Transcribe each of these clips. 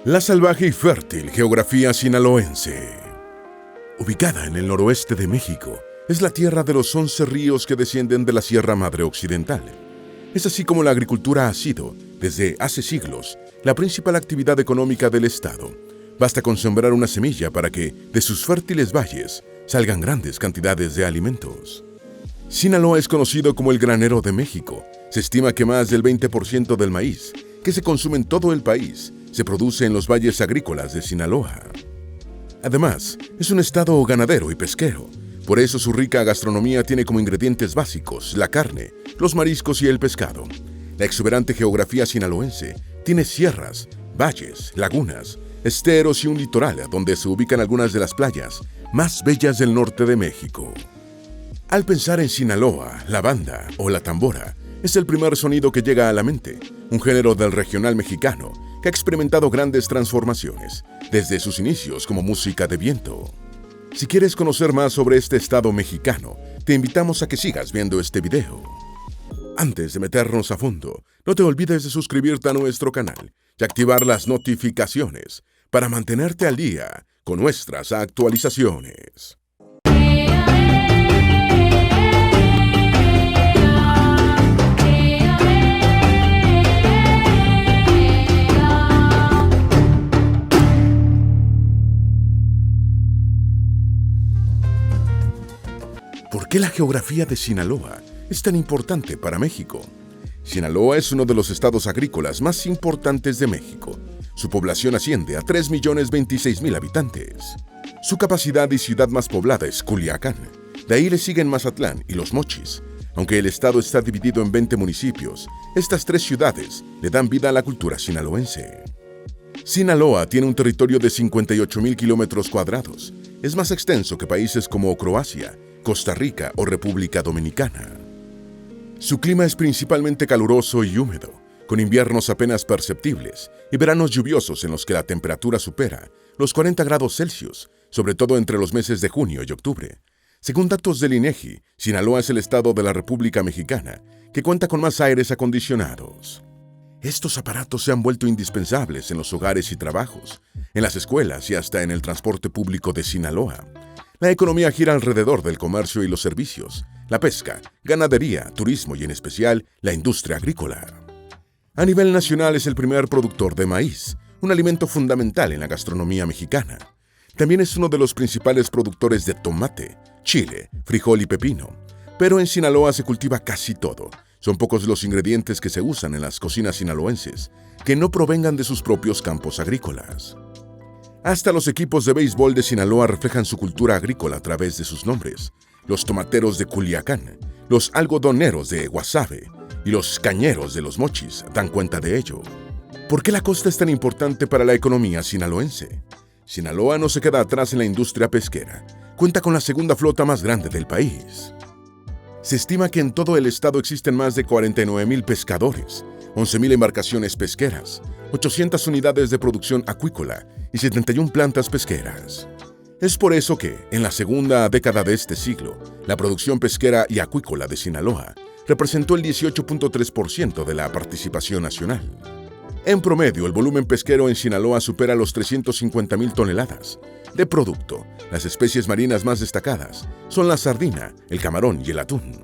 La salvaje y fértil geografía sinaloense. Ubicada en el noroeste de México, es la tierra de los 11 ríos que descienden de la Sierra Madre Occidental. Es así como la agricultura ha sido, desde hace siglos, la principal actividad económica del estado. Basta con sembrar una semilla para que, de sus fértiles valles, salgan grandes cantidades de alimentos. Sinaloa es conocido como el granero de México. Se estima que más del 20% del maíz, que se consume en todo el país, se produce en los valles agrícolas de Sinaloa. Además, es un estado ganadero y pesquero. Por eso su rica gastronomía tiene como ingredientes básicos la carne, los mariscos y el pescado. La exuberante geografía sinaloense tiene sierras, valles, lagunas, esteros y un litoral donde se ubican algunas de las playas más bellas del norte de México. Al pensar en Sinaloa, la banda o la tambora es el primer sonido que llega a la mente, un género del regional mexicano que ha experimentado grandes transformaciones desde sus inicios como música de viento. Si quieres conocer más sobre este estado mexicano, te invitamos a que sigas viendo este video. Antes de meternos a fondo, no te olvides de suscribirte a nuestro canal y activar las notificaciones para mantenerte al día con nuestras actualizaciones. ¿Por qué la geografía de Sinaloa es tan importante para México? Sinaloa es uno de los estados agrícolas más importantes de México. Su población asciende a 3.026.000 habitantes. Su capacidad y ciudad más poblada es Culiacán. De ahí le siguen Mazatlán y Los Mochis. Aunque el estado está dividido en 20 municipios, estas 3 ciudades le dan vida a la cultura sinaloense. Sinaloa tiene un territorio de 58.000 kilómetros cuadrados. Es más extenso que países como Croacia, Costa Rica o República Dominicana. Su clima es principalmente caluroso y húmedo, con inviernos apenas perceptibles y veranos lluviosos en los que la temperatura supera los 40 grados Celsius, sobre todo entre los meses de junio y octubre. Según datos del INEGI, Sinaloa es el estado de la República Mexicana que cuenta con más aires acondicionados. Estos aparatos se han vuelto indispensables en los hogares y trabajos, en las escuelas y hasta en el transporte público de Sinaloa. La economía gira alrededor del comercio y los servicios, la pesca, ganadería, turismo y en especial la industria agrícola. A nivel nacional es el primer productor de maíz, un alimento fundamental en la gastronomía mexicana. También es uno de los principales productores de tomate, chile, frijol y pepino. Pero en Sinaloa se cultiva casi todo. Son pocos los ingredientes que se usan en las cocinas sinaloenses que no provengan de sus propios campos agrícolas. Hasta los equipos de béisbol de Sinaloa reflejan su cultura agrícola a través de sus nombres. Los tomateros de Culiacán, los algodoneros de Guasave y los cañeros de Los Mochis dan cuenta de ello. ¿Por qué la costa es tan importante para la economía sinaloense? Sinaloa no se queda atrás en la industria pesquera. Cuenta con la segunda flota más grande del país. Se estima que en todo el estado existen más de 49.000 pescadores, 11.000 embarcaciones pesqueras, 800 unidades de producción acuícola y 71 plantas pesqueras. Es por eso que, en la segunda década de este siglo, la producción pesquera y acuícola de Sinaloa representó el 18.3% de la participación nacional. En promedio, el volumen pesquero en Sinaloa supera los 350.000 toneladas. De producto, las especies marinas más destacadas son la sardina, el camarón y el atún.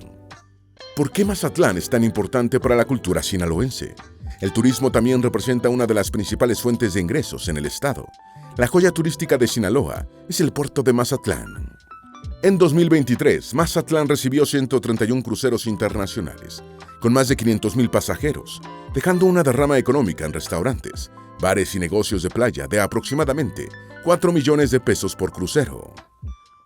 ¿Por qué Mazatlán es tan importante para la cultura sinaloense? El turismo también representa una de las principales fuentes de ingresos en el estado. La joya turística de Sinaloa es el puerto de Mazatlán. En 2023, Mazatlán recibió 131 cruceros internacionales, con más de 500.000 pasajeros, dejando una derrama económica en restaurantes, bares y negocios de playa de aproximadamente 4 millones de pesos por crucero.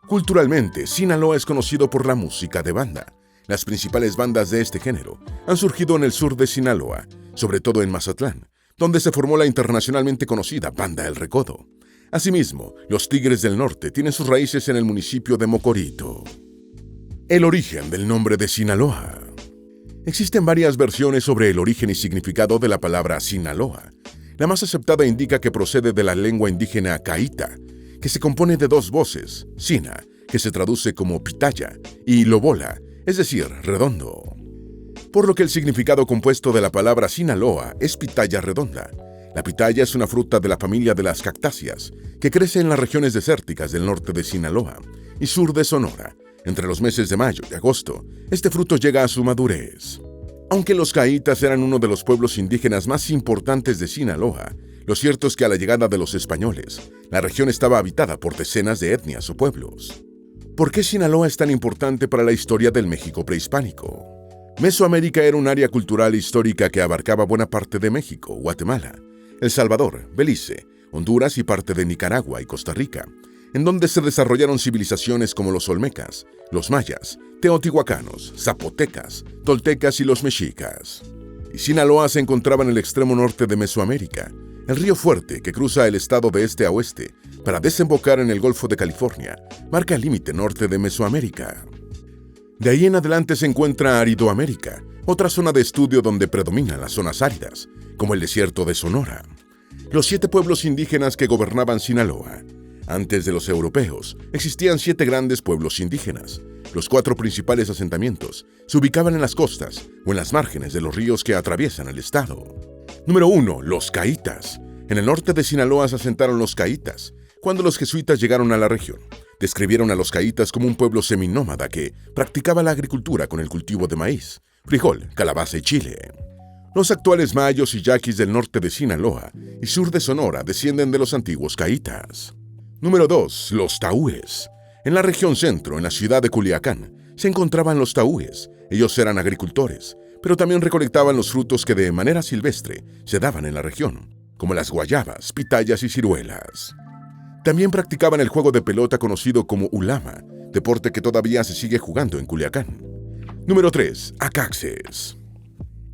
Culturalmente, Sinaloa es conocido por la música de banda. Las principales bandas de este género han surgido en el sur de Sinaloa, sobre todo en Mazatlán, donde se formó la internacionalmente conocida Banda El Recodo. Asimismo, los Tigres del Norte tienen sus raíces en el municipio de Mocorito. El origen del nombre de Sinaloa. Existen varias versiones sobre el origen y significado de la palabra Sinaloa. La más aceptada indica que procede de la lengua indígena caíta, que se compone de 2 voces, sina, que se traduce como pitaya, y lobola, es decir, redondo. Por lo que el significado compuesto de la palabra Sinaloa es pitaya redonda. La pitaya es una fruta de la familia de las cactáceas que crece en las regiones desérticas del norte de Sinaloa y sur de Sonora. Entre los meses de mayo y agosto, este fruto llega a su madurez. Aunque los caitas eran uno de los pueblos indígenas más importantes de Sinaloa, lo cierto es que a la llegada de los españoles, la región estaba habitada por decenas de etnias o pueblos. ¿Por qué Sinaloa es tan importante para la historia del México prehispánico? Mesoamérica era un área cultural e histórica que abarcaba buena parte de México, Guatemala, El Salvador, Belice, Honduras y parte de Nicaragua y Costa Rica, en donde se desarrollaron civilizaciones como los olmecas, los mayas, teotihuacanos, zapotecas, toltecas y los mexicas. Y Sinaloa se encontraba en el extremo norte de Mesoamérica, el río Fuerte, que cruza el estado de este a oeste para desembocar en el Golfo de California, marca el límite norte de Mesoamérica. De ahí en adelante se encuentra Aridoamérica, otra zona de estudio donde predominan las zonas áridas, como el desierto de Sonora. Los 7 pueblos indígenas que gobernaban Sinaloa. Antes de los europeos, existían 7 grandes pueblos indígenas. Los 4 principales asentamientos se ubicaban en las costas o en las márgenes de los ríos que atraviesan el estado. Número 1. Los caitas. En el norte de Sinaloa se asentaron los caitas. Cuando los jesuitas llegaron a la región, describieron a los caitas como un pueblo seminómada que practicaba la agricultura con el cultivo de maíz, frijol, calabaza y chile. Los actuales mayos y yaquis del norte de Sinaloa y sur de Sonora descienden de los antiguos caitas. Número 2. Los taúes. En la región centro, en la ciudad de Culiacán, se encontraban los taúes. Ellos eran agricultores, pero también recolectaban los frutos que de manera silvestre se daban en la región, como las guayabas, pitayas y ciruelas. También practicaban el juego de pelota conocido como ulama, deporte que todavía se sigue jugando en Culiacán. Número 3. Acaxes.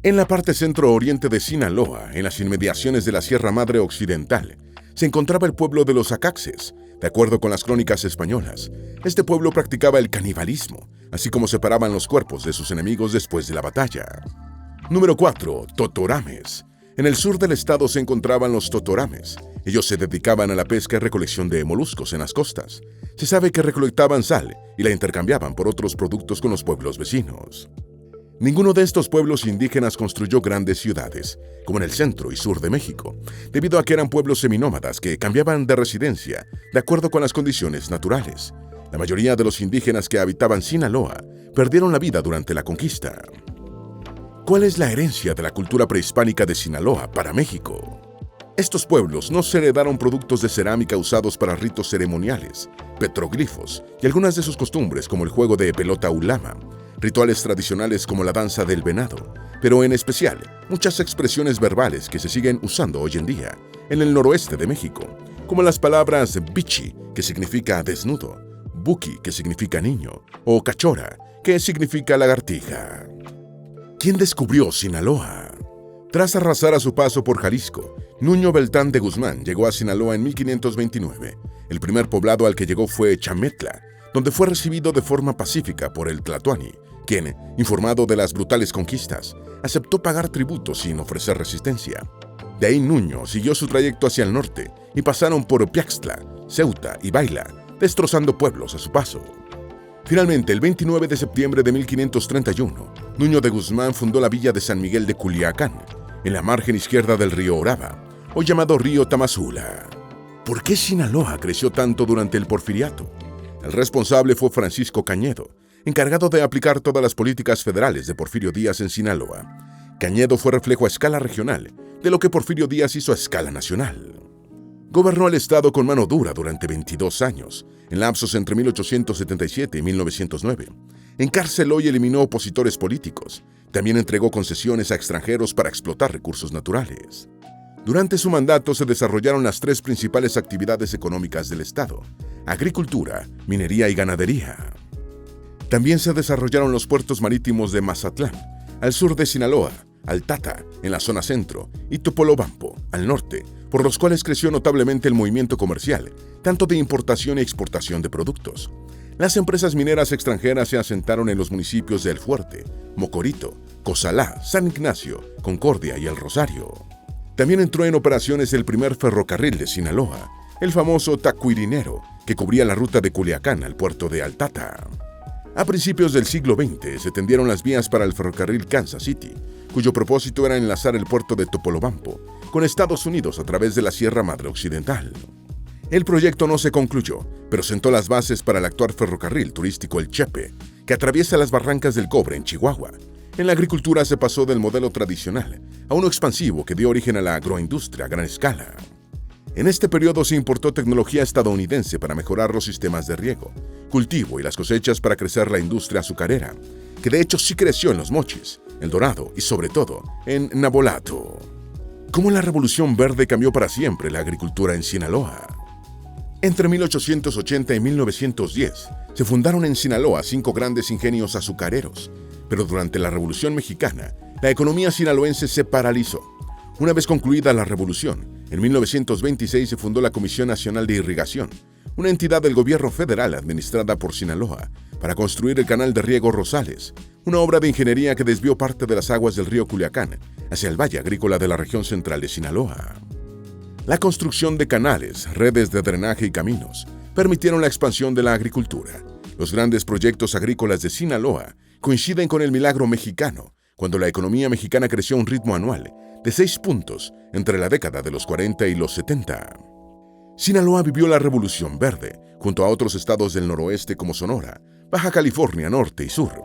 En la parte centro-oriente de Sinaloa, en las inmediaciones de la Sierra Madre Occidental, se encontraba el pueblo de los Acaxes. De acuerdo con las crónicas españolas, este pueblo practicaba el canibalismo, así como separaban los cuerpos de sus enemigos después de la batalla. Número 4. Totorames. En el sur del estado se encontraban los totorames. Ellos se dedicaban a la pesca y recolección de moluscos en las costas. Se sabe que recolectaban sal y la intercambiaban por otros productos con los pueblos vecinos. Ninguno de estos pueblos indígenas construyó grandes ciudades, como en el centro y sur de México, debido a que eran pueblos seminómadas que cambiaban de residencia de acuerdo con las condiciones naturales. La mayoría de los indígenas que habitaban Sinaloa perdieron la vida durante la conquista. ¿Cuál es la herencia de la cultura prehispánica de Sinaloa para México? Estos pueblos no se heredaron productos de cerámica usados para ritos ceremoniales, petroglifos y algunas de sus costumbres como el juego de pelota ulama, rituales tradicionales como la danza del venado, pero en especial muchas expresiones verbales que se siguen usando hoy en día en el noroeste de México, como las palabras bichi, que significa desnudo, buki, que significa niño, o cachora, que significa lagartija. ¿Quién descubrió Sinaloa? Tras arrasar a su paso por Jalisco, Nuño Beltrán de Guzmán llegó a Sinaloa en 1529. El primer poblado al que llegó fue Chametla, donde fue recibido de forma pacífica por el Tlatoani, quien, informado de las brutales conquistas, aceptó pagar tributo sin ofrecer resistencia. De ahí Nuño siguió su trayecto hacia el norte y pasaron por Piaxtla, Ceuta y Baila, destrozando pueblos a su paso. Finalmente, el 29 de septiembre de 1531, Nuño de Guzmán fundó la villa de San Miguel de Culiacán, en la margen izquierda del río Orava, hoy llamado río Tamazula. ¿Por qué Sinaloa creció tanto durante el Porfiriato? El responsable fue Francisco Cañedo, encargado de aplicar todas las políticas federales de Porfirio Díaz en Sinaloa. Cañedo fue reflejo a escala regional de lo que Porfirio Díaz hizo a escala nacional. Gobernó el estado con mano dura durante 22 años, en lapsos entre 1877 y 1909. Encarceló y eliminó opositores políticos. También entregó concesiones a extranjeros para explotar recursos naturales. Durante su mandato se desarrollaron las 3 principales actividades económicas del estado: agricultura, minería y ganadería. También se desarrollaron los puertos marítimos de Mazatlán, al sur de Sinaloa, Altata, en la zona centro, y Topolobampo, al norte, por los cuales creció notablemente el movimiento comercial, tanto de importación y exportación de productos. Las empresas mineras extranjeras se asentaron en los municipios de El Fuerte, Mocorito, Cozalá, San Ignacio, Concordia y El Rosario. También entró en operaciones el primer ferrocarril de Sinaloa, el famoso Tacuirinero, que cubría la ruta de Culiacán al puerto de Altata. A principios del siglo XX se tendieron las vías para el ferrocarril Kansas City, cuyo propósito era enlazar el puerto de Topolobampo con Estados Unidos a través de la Sierra Madre Occidental. El proyecto no se concluyó, pero sentó las bases para el actual ferrocarril turístico El Chepe, que atraviesa las barrancas del cobre en Chihuahua. En la agricultura se pasó del modelo tradicional a uno expansivo que dio origen a la agroindustria a gran escala. En este periodo se importó tecnología estadounidense para mejorar los sistemas de riego, cultivo y las cosechas para crecer la industria azucarera, que de hecho sí creció en Los Mochis, El Dorado y sobre todo en Nabolato. ¿Cómo la Revolución Verde cambió para siempre la agricultura en Sinaloa? Entre 1880 y 1910 se fundaron en Sinaloa 5 grandes ingenios azucareros, pero durante la Revolución Mexicana la economía sinaloense se paralizó. Una vez concluida la revolución, en 1926 se fundó la Comisión Nacional de Irrigación, una entidad del gobierno federal administrada por Sinaloa, para construir el canal de riego Rosales, una obra de ingeniería que desvió parte de las aguas del río Culiacán hacia el valle agrícola de la región central de Sinaloa. La construcción de canales, redes de drenaje y caminos permitieron la expansión de la agricultura. Los grandes proyectos agrícolas de Sinaloa coinciden con el milagro mexicano, cuando la economía mexicana creció a un ritmo anual de 6 puntos entre la década de los 40 y los 70. Sinaloa vivió la Revolución Verde, junto a otros estados del noroeste como Sonora, Baja California Norte y Sur.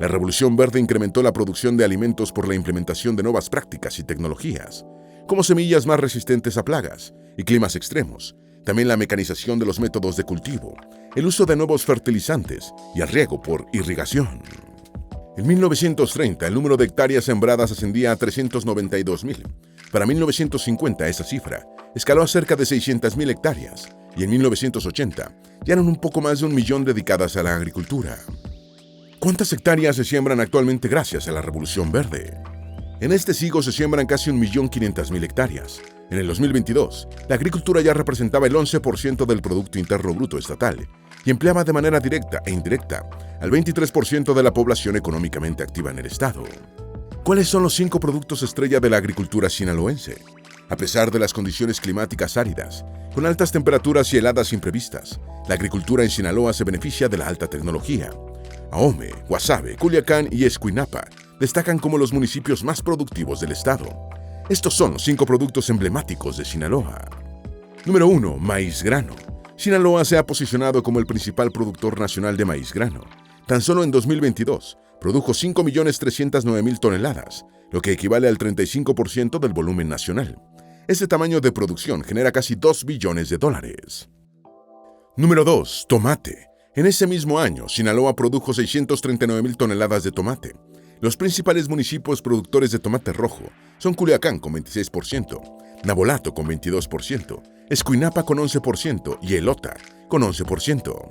La Revolución Verde incrementó la producción de alimentos por la implementación de nuevas prácticas y tecnologías, como semillas más resistentes a plagas y climas extremos, también la mecanización de los métodos de cultivo, el uso de nuevos fertilizantes y el riego por irrigación. En 1930, el número de hectáreas sembradas ascendía a 392,000. Para 1950, esa cifra escaló a cerca de 600,000 hectáreas, y en 1980 ya eran un poco más de 1 millón dedicadas a la agricultura. ¿Cuántas hectáreas se siembran actualmente gracias a la Revolución Verde? En este siglo se siembran casi 1.500.000 hectáreas. En el 2022, la agricultura ya representaba el 11% del Producto Interno Bruto estatal y empleaba de manera directa e indirecta al 23% de la población económicamente activa en el estado. ¿Cuáles son los 5 productos estrella de la agricultura sinaloense? A pesar de las condiciones climáticas áridas, con altas temperaturas y heladas imprevistas, la agricultura en Sinaloa se beneficia de la alta tecnología. Ahome, Guasave, Culiacán y Escuinapa destacan como los municipios más productivos del estado. Estos son los 5 productos emblemáticos de Sinaloa. Número 1. Maíz grano. Sinaloa se ha posicionado como el principal productor nacional de maíz grano. Tan solo en 2022 produjo 5.309.000 toneladas, lo que equivale al 35% del volumen nacional. Ese tamaño de producción genera casi $2 billones. Número 2. Tomate. En ese mismo año, Sinaloa produjo 639,000 toneladas de tomate. Los principales municipios productores de tomate rojo son Culiacán con 26%, Nabolato con 22%, Escuinapa con 11% y Elota con 11%.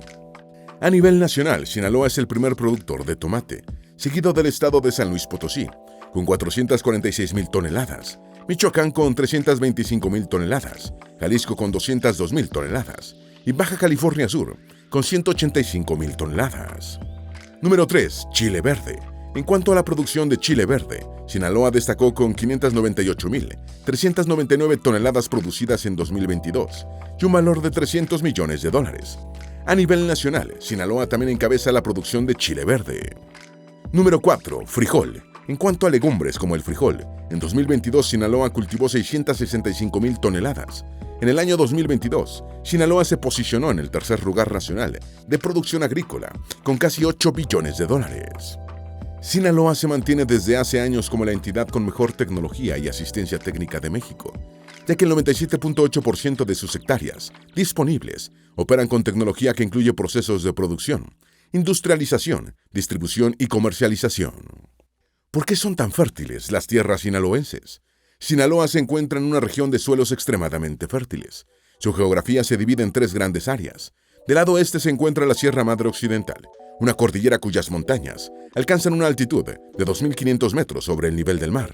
A nivel nacional, Sinaloa es el primer productor de tomate, seguido del estado de San Luis Potosí, con 446,000 toneladas, Michoacán con 325,000 toneladas, Jalisco con 202,000 toneladas y Baja California Sur con 185,000 toneladas. Número 3. Chile verde. En cuanto a la producción de chile verde, Sinaloa destacó con 598,399 toneladas producidas en 2022 y un valor de $300 millones. A nivel nacional, Sinaloa también encabeza la producción de chile verde. Número 4. Frijol. En cuanto a legumbres como el frijol, en 2022 Sinaloa cultivó 665,000 toneladas. En el año 2022, Sinaloa se posicionó en el tercer lugar nacional de producción agrícola, con casi $8 billones. Sinaloa se mantiene desde hace años como la entidad con mejor tecnología y asistencia técnica de México, ya que el 97.8% de sus hectáreas disponibles operan con tecnología que incluye procesos de producción, industrialización, distribución y comercialización. ¿Por qué son tan fértiles las tierras sinaloenses? Sinaloa se encuentra en una región de suelos extremadamente fértiles. Su geografía se divide en 3 grandes áreas. Del lado oeste se encuentra la Sierra Madre Occidental, una cordillera cuyas montañas alcanzan una altitud de 2.500 metros sobre el nivel del mar.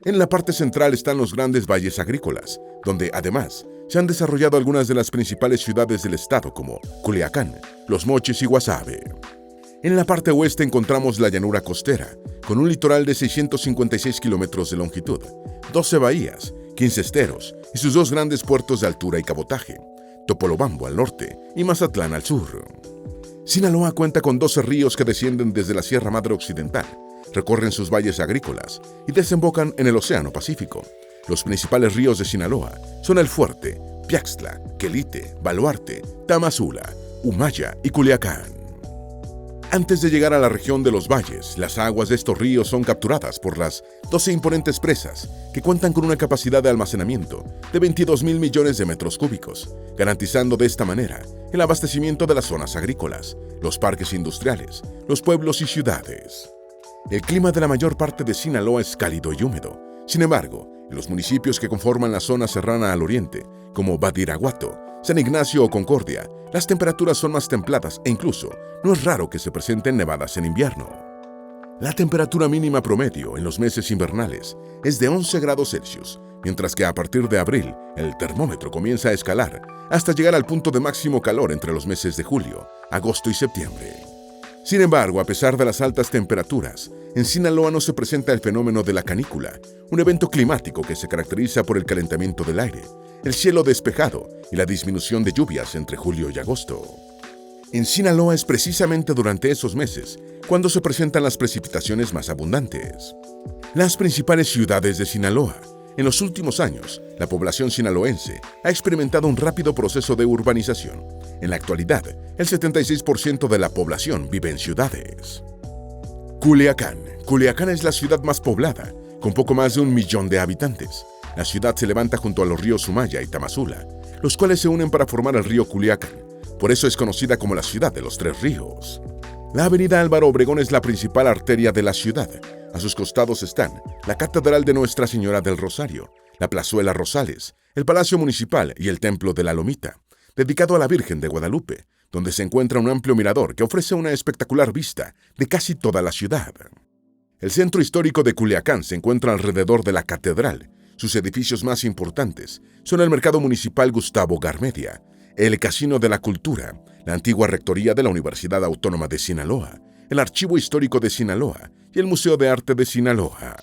En la parte central están los grandes valles agrícolas, donde además se han desarrollado algunas de las principales ciudades del estado como Culiacán, Los Mochis y Guasave. En la parte oeste encontramos la llanura costera, con un litoral de 656 kilómetros de longitud, 12 bahías, 15 esteros y sus 2 grandes puertos de altura y cabotaje, Topolobampo al norte y Mazatlán al sur. Sinaloa cuenta con 12 ríos que descienden desde la Sierra Madre Occidental, recorren sus valles agrícolas y desembocan en el Océano Pacífico. Los principales ríos de Sinaloa son el Fuerte, Piaxtla, Quelite, Baluarte, Tamazula, Humaya y Culiacán. Antes de llegar a la región de los valles, las aguas de estos ríos son capturadas por las 12 imponentes presas que cuentan con una capacidad de almacenamiento de 22,000 millones de metros cúbicos, garantizando de esta manera el abastecimiento de las zonas agrícolas, los parques industriales, los pueblos y ciudades. El clima de la mayor parte de Sinaloa es cálido y húmedo. Sin embargo, en los municipios que conforman la zona serrana al oriente, como Badiraguato, San Ignacio o Concordia, las temperaturas son más templadas e incluso no es raro que se presenten nevadas en invierno. La temperatura mínima promedio en los meses invernales es de 11 grados Celsius, mientras que a partir de abril el termómetro comienza a escalar hasta llegar al punto de máximo calor entre los meses de julio, agosto y septiembre. Sin embargo, a pesar de las altas temperaturas, en Sinaloa no se presenta el fenómeno de la canícula, un evento climático que se caracteriza por el calentamiento del aire, el cielo despejado y la disminución de lluvias entre julio y agosto. En Sinaloa es precisamente durante esos meses cuando se presentan las precipitaciones más abundantes. Las principales ciudades de Sinaloa. En los últimos años, la población sinaloense ha experimentado un rápido proceso de urbanización. En la actualidad, el 76% de la población vive en ciudades. Culiacán. Culiacán es la ciudad más poblada, con poco más de 1 millón de habitantes. La ciudad se levanta junto a los ríos Humaya y Tamazula, los cuales se unen para formar el río Culiacán. Por eso es conocida como la ciudad de los tres ríos. La avenida Álvaro Obregón es la principal arteria de la ciudad. A sus costados están la Catedral de Nuestra Señora del Rosario, la Plazuela Rosales, el Palacio Municipal y el Templo de la Lomita, dedicado a la Virgen de Guadalupe, donde se encuentra un amplio mirador que ofrece una espectacular vista de casi toda la ciudad. El centro histórico de Culiacán se encuentra alrededor de la catedral. Sus edificios más importantes son el Mercado Municipal Gustavo Garmedia, el Casino de la Cultura, la antigua rectoría de la Universidad Autónoma de Sinaloa, el Archivo Histórico de Sinaloa y el Museo de Arte de Sinaloa.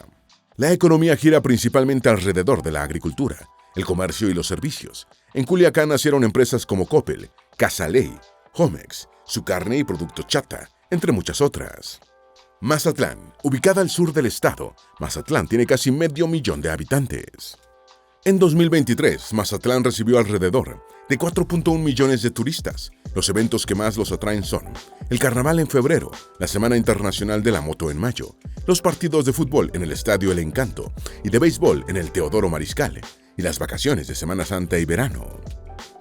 La economía gira principalmente alrededor de la agricultura, el comercio y los servicios. En Culiacán nacieron empresas como Coppel, Casa Ley, Homex, Su Carne y Producto Chata, entre muchas otras. Mazatlán, ubicada al sur del estado, Mazatlán tiene casi 500,000 de habitantes. En 2023, Mazatlán recibió alrededor de 4.1 millones de turistas. Los eventos que más los atraen son el Carnaval en febrero, la Semana Internacional de la Moto en mayo, los partidos de fútbol en el Estadio El Encanto y de béisbol en el Teodoro Mariscal, y las vacaciones de Semana Santa y verano.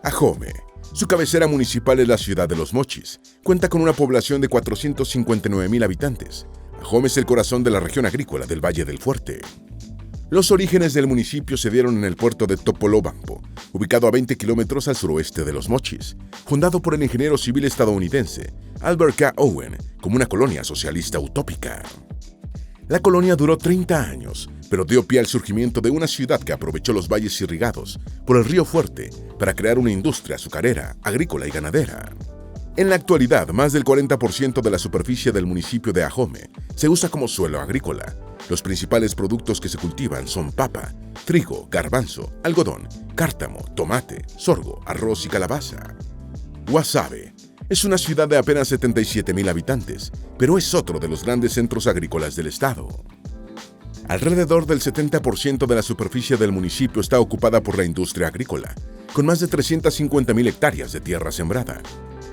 Ajome. Su cabecera municipal es la ciudad de Los Mochis. Cuenta con una población de 459,000 habitantes. Ajome es el corazón de la región agrícola del Valle del Fuerte. Los orígenes del municipio se dieron en el puerto de Topolobampo, ubicado a 20 kilómetros al suroeste de Los Mochis, fundado por el ingeniero civil estadounidense Albert K. Owen como una colonia socialista utópica. La colonia duró 30 años, pero dio pie al surgimiento de una ciudad que aprovechó los valles irrigados por el río Fuerte para crear una industria azucarera, agrícola y ganadera. En la actualidad, más del 40% de la superficie del municipio de Ajome se usa como suelo agrícola. Los principales productos que se cultivan son papa, trigo, garbanzo, algodón, cártamo, tomate, sorgo, arroz y calabaza. Guasave. Es una ciudad de apenas 77,000 habitantes, pero es otro de los grandes centros agrícolas del estado. Alrededor del 70% de la superficie del municipio está ocupada por la industria agrícola, con más de 350,000 hectáreas de tierra sembrada.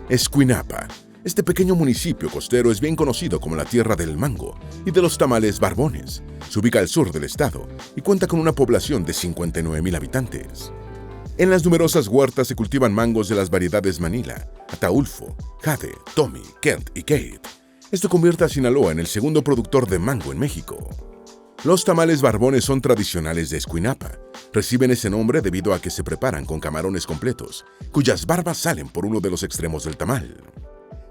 Escuinapa. Este pequeño municipio costero es bien conocido como la tierra del mango y de los tamales barbones. Se ubica al sur del estado y cuenta con una población de 59,000 habitantes. En las numerosas huertas se cultivan mangos de las variedades Manila, Ataulfo, Jade, Tommy, Kent y Kate. Esto convierte a Sinaloa en el segundo productor de mango en México. Los tamales barbones son tradicionales de Escuinapa. Reciben ese nombre debido a que se preparan con camarones completos, cuyas barbas salen por uno de los extremos del tamal.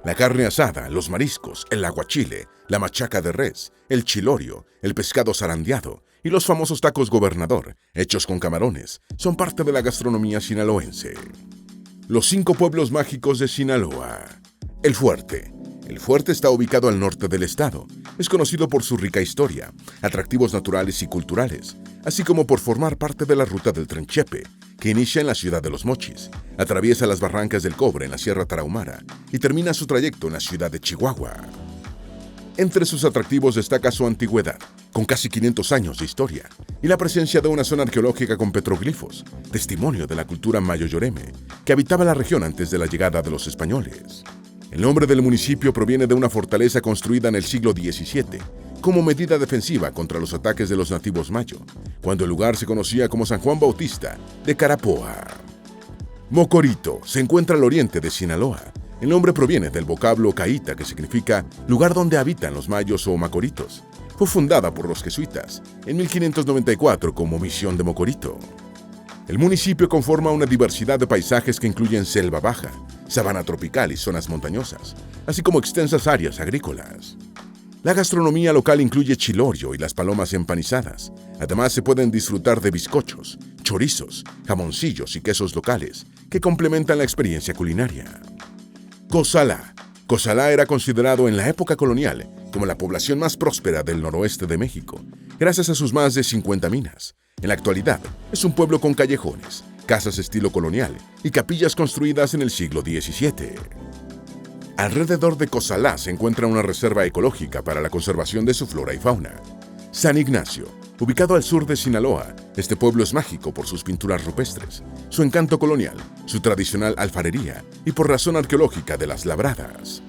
La carne asada, los mariscos, el aguachile, la machaca de res, el chilorio, el pescado zarandeado y los famosos tacos gobernador, hechos con camarones, son parte de la gastronomía sinaloense. Los 5 pueblos mágicos de Sinaloa. El Fuerte. El Fuerte está ubicado al norte del estado. Es conocido por su rica historia, atractivos naturales y culturales, así como por formar parte de la ruta del Tren Chepe, que inicia en la ciudad de Los Mochis, atraviesa las barrancas del Cobre en la Sierra Tarahumara y termina su trayecto en la ciudad de Chihuahua. Entre sus atractivos destaca su antigüedad, con casi 500 años de historia. y la presencia de una zona arqueológica con petroglifos, testimonio de la cultura mayo-yoreme, que habitaba la región antes de la llegada de los españoles. El nombre del municipio proviene de una fortaleza construida en el siglo XVII, como medida defensiva contra los ataques de los nativos mayo, cuando el lugar se conocía como San Juan Bautista de Carapoa. Mocorito se encuentra al oriente de Sinaloa. El nombre proviene del vocablo caíta, que significa lugar donde habitan los mayos o macoritos. Fue fundada por los jesuitas en 1594 como Misión de Mocorito. El municipio conforma una diversidad de paisajes que incluyen selva baja, sabana tropical y zonas montañosas, así como extensas áreas agrícolas. La gastronomía local incluye chilorio y las palomas empanizadas. Además, se pueden disfrutar de bizcochos, chorizos, jamoncillos y quesos locales que complementan la experiencia culinaria. Cozalá. Cozalá era considerado en la época colonial como la población más próspera del noroeste de México, gracias a sus más de 50 minas. En la actualidad, es un pueblo con callejones, casas estilo colonial y capillas construidas en el siglo XVII. Alrededor de Cozalá se encuentra una reserva ecológica para la conservación de su flora y fauna. San Ignacio. Ubicado al sur de Sinaloa, este pueblo es mágico por sus pinturas rupestres, su encanto colonial, su tradicional alfarería y por razón arqueológica de las labradas.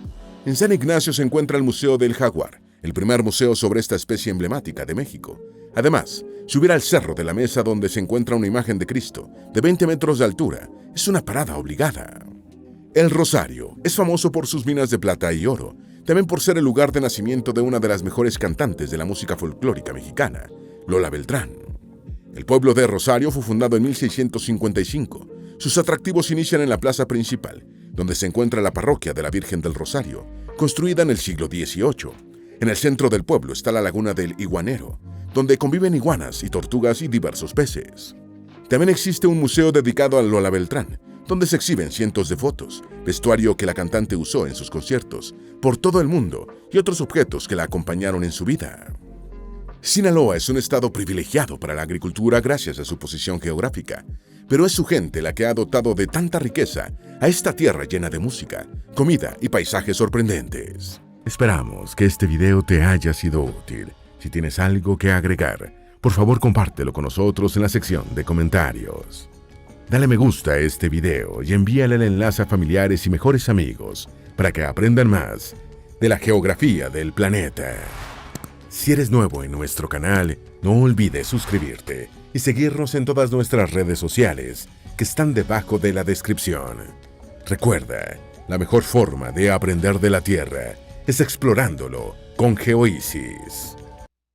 En San Ignacio se encuentra el Museo del Jaguar, el primer museo sobre esta especie emblemática de México. Además, subir al Cerro de la Mesa, donde se encuentra una imagen de Cristo de 20 metros de altura, es una parada obligada. El Rosario es famoso por sus minas de plata y oro, también por ser el lugar de nacimiento de una de las mejores cantantes de la música folclórica mexicana, Lola Beltrán. El pueblo de Rosario fue fundado en 1655. Sus atractivos inician en la plaza principal, donde se encuentra la parroquia de la Virgen del Rosario, construida en el siglo XVIII. En el centro del pueblo está la laguna del Iguanero, donde conviven iguanas y tortugas y diversos peces. También existe un museo dedicado a Lola Beltrán, donde se exhiben cientos de fotos, vestuario que la cantante usó en sus conciertos por todo el mundo y otros objetos que la acompañaron en su vida. Sinaloa es un estado privilegiado para la agricultura gracias a su posición geográfica, pero es su gente la que ha dotado de tanta riqueza a esta tierra llena de música, comida y paisajes sorprendentes. Esperamos que este video te haya sido útil. Si tienes algo que agregar, por favor compártelo con nosotros en la sección de comentarios. Dale me gusta a este video y envíale el enlace a familiares y mejores amigos para que aprendan más de la geografía del planeta. Si eres nuevo en nuestro canal, no olvides suscribirte y seguirnos en todas nuestras redes sociales que están debajo de la descripción. Recuerda, la mejor forma de aprender de la Tierra es explorándolo con GeoEasis.